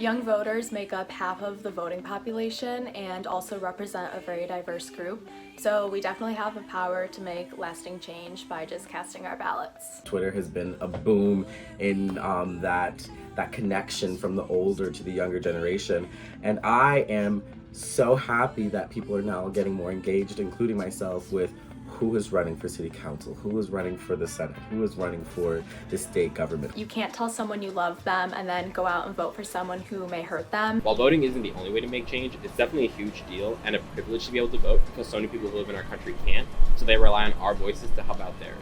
Young voters make up half of the voting population and also represent a very diverse group, so we definitely have the power to make lasting change by just casting our ballots. Twitter has been a boom in that connection from the older to the younger generation, and I am so happy that people are now getting more engaged, including myself, with who is running for city council, who is running for the Senate, who is running for the state government. You can't tell someone you love them and then go out and vote for someone who may hurt them. While voting isn't the only way to make change, it's definitely a huge deal and a privilege to be able to vote because so many people who live in our country can't, so they rely on our voices to help out theirs.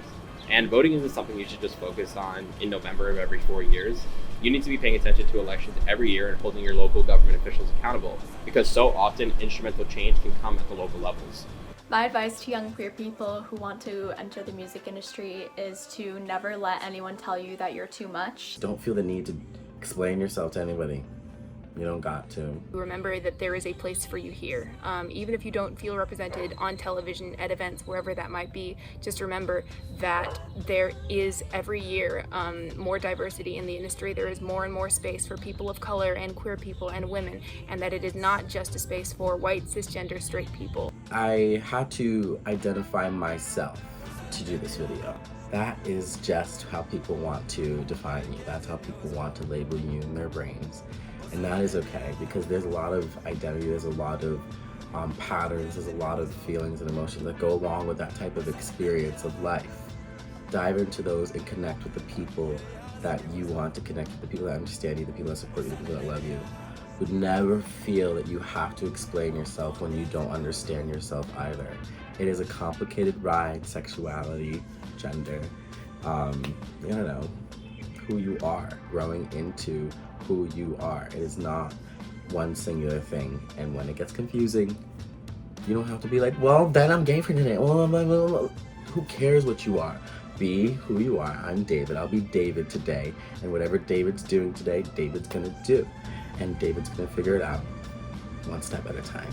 And voting isn't something you should just focus on in November of every 4 years. You need to be paying attention to elections every year and holding your local government officials accountable, because so often instrumental change can come at the local levels. My advice to young queer people who want to enter the music industry is to never let anyone tell you that you're too much. Don't feel the need to explain yourself to anybody. You don't got to. Remember that there is a place for you here. Even if you don't feel represented on television, at events, wherever that might be, just remember that there is every year more diversity in the industry. There is more and more space for people of color and queer people and women, and that it is not just a space for white, cisgender, straight people. I had to identify myself to do this video. That is just how people want to define you. That's how people want to label you in their brains. And that is okay, because there's a lot of identity, there's a lot of patterns, there's a lot of feelings and emotions that go along with that type of experience of life. Dive into those and connect with the people that you want to connect with, the people that understand you, the people that support you, the people that love you. Would never feel that you have to explain yourself when you don't understand yourself either. It is a complicated ride, sexuality, gender, who you are, growing into who you are. It is not one singular thing. And when it gets confusing, you don't have to be like, well, then I'm gay for today. Who cares what you are? Be who you are. I'm David. I'll be David today. And whatever David's doing today, David's gonna do. And David's gonna figure it out one step at a time.